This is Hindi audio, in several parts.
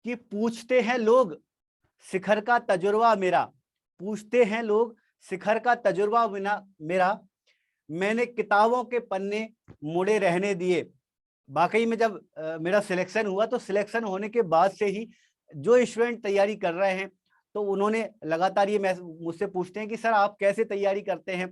कि पूछते हैं लोग शिखर का तजुर्बा मेरा, पूछते हैं लोग शिखर का तजुर्बा बिना मेरा, मैंने किताबों के पन्ने मुड़े रहने दिए। वाकई में जब मेरा सिलेक्शन हुआ तो सिलेक्शन होने के बाद से ही जो स्टूडेंट तैयारी कर रहे हैं तो उन्होंने लगातार ये मुझसे पूछते हैं कि सर आप कैसे तैयारी करते हैं।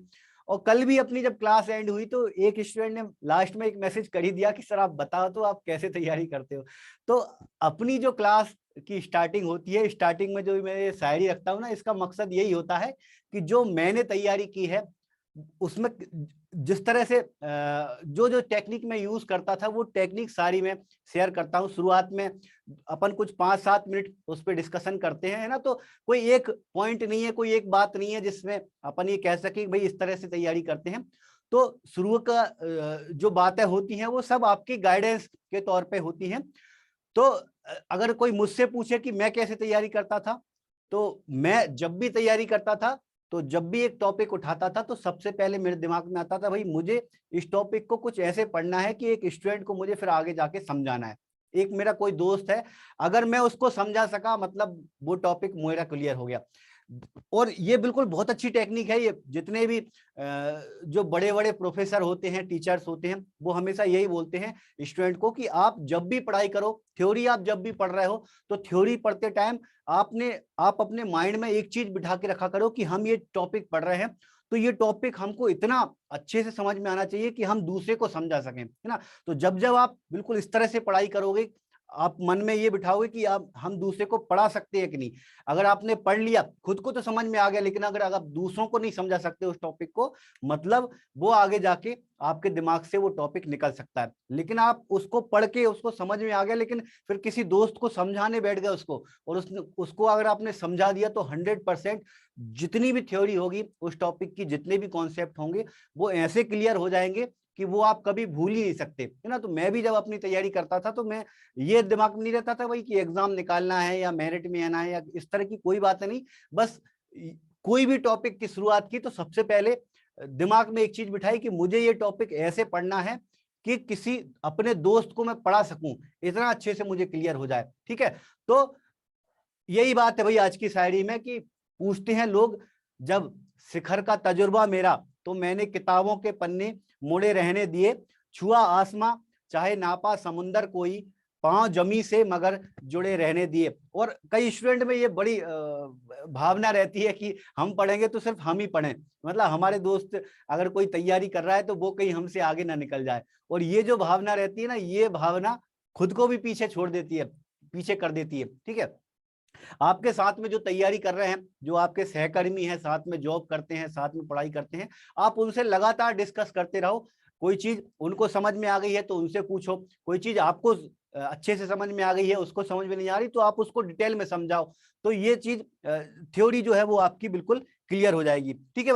और कल भी अपनी जब क्लास एंड हुई तो एक स्टूडेंट ने लास्ट में एक मैसेज कर ही दिया कि सर आप बताओ तो आप कैसे तैयारी करते हो। तो अपनी जो क्लास की स्टार्टिंग होती है, स्टार्टिंग में जो मैं शायरी रखता हूँ ना, इसका मकसद यही होता है कि जो मैंने तैयारी की है उसमें जिस तरह से जो जो टेक्निक मैं यूज करता था वो टेक्निक सारी मैं शेयर करता हूँ। शुरुआत में अपन कुछ 5-7 मिनट उस पर डिस्कशन करते हैं, है ना। तो कोई एक पॉइंट नहीं है, कोई एक बात नहीं है जिसमें अपन ये कह सके भाई इस तरह से तैयारी करते हैं। तो शुरू का जो बातें होती हैं वो सब आपकी गाइडेंस के तौर पे होती हैं। तो अगर कोई मुझसे पूछे कि मैं कैसे तैयारी करता था, तो मैं जब भी तैयारी करता था तो जब भी एक टॉपिक उठाता था तो सबसे पहले मेरे दिमाग में आता था भाई मुझे इस टॉपिक को कुछ ऐसे पढ़ना है कि एक स्टूडेंट को मुझे फिर आगे जाके समझाना है। एक मेरा कोई दोस्त है, अगर मैं उसको समझा सका मतलब वो टॉपिक मेरा क्लियर हो गया। और ये बिल्कुल बहुत अच्छी टेक्निक है। ये जितने भी जो बड़े बड़े प्रोफेसर होते हैं, टीचर्स होते हैं, वो हमेशा यही बोलते हैं स्टूडेंट को कि आप जब भी पढ़ाई करो, थ्योरी आप जब भी पढ़ रहे हो तो थ्योरी पढ़ते टाइम आप अपने माइंड में एक चीज बिठा के रखा करो कि हम ये टॉपिक पढ़ रहे हैं तो ये टॉपिक हमको इतना अच्छे से समझ में आना चाहिए कि हम दूसरे को समझा सकें, है ना। तो जब जब आप बिल्कुल इस तरह से पढ़ाई करोगे, आप मन में ये बिठाओगे कि आप हम दूसरे को पढ़ा सकते हैं कि नहीं। अगर आपने पढ़ लिया, खुद को तो समझ में आ गया, लेकिन अगर आप दूसरों को नहीं समझा सकते उस टॉपिक को, मतलब वो आगे जाके आपके दिमाग से वो टॉपिक निकल सकता है। लेकिन आप उसको पढ़ के उसको समझ में आ गया, लेकिन फिर किसी दोस्त को समझाने बैठ गए उसको, और उसको अगर आपने समझा दिया तो 100% जितनी भी थ्योरी होगी उस टॉपिक की, जितने भी कॉन्सेप्ट होंगे वो ऐसे क्लियर हो जाएंगे कि वो आप कभी भूल ही नहीं सकते, है ना। तो मैं भी जब अपनी तैयारी करता था तो मैं ये दिमाग में नहीं रहता था भाई कि एग्जाम निकालना है या मेरिट में आना है या इस तरह की कोई बात नहीं। बस कोई भी टॉपिक की शुरुआत की तो सबसे पहले दिमाग में एक चीज बिठाई कि मुझे ये टॉपिक ऐसे पढ़ना है कि किसी अपने दोस्त को मैं पढ़ा सकूं, इतना अच्छे से मुझे क्लियर हो जाए, ठीक है। तो यही बात है भाई आज की शायरी में कि पूछते हैं लोग जब शिखर का तजुर्बा मेरा, तो मैंने किताबों के पन्ने मुड़े रहने दिए। छुआ आसमां चाहे नापा समुंदर कोई, पांव जमी से मगर जुड़े रहने दिए। और कई स्टूडेंट में ये बड़ी भावना रहती है कि हम पढ़ेंगे तो सिर्फ हम ही पढ़ें, मतलब हमारे दोस्त अगर कोई तैयारी कर रहा है तो वो कहीं हमसे आगे ना निकल जाए। और ये जो भावना रहती है ना, ये भावना खुद को भी पीछे छोड़ देती है, पीछे कर देती है, ठीक है। आपके साथ में जो तैयारी कर रहे हैं, जो आपके सहकर्मी हैं, साथ में जॉब करते हैं, साथ में पढ़ाई करते हैं, आप उनसे लगातार डिस्कस करते रहो। कोई चीज उनको समझ में आ गई है तो उनसे पूछो, कोई चीज आपको अच्छे से समझ में आ गई है, उसको समझ में नहीं आ रही तो आप उसको डिटेल में समझाओ। तो ये चीज थ्योरी जो है वो आपकी बिल्कुल क्लियर हो जाएगी, ठीक है भाई।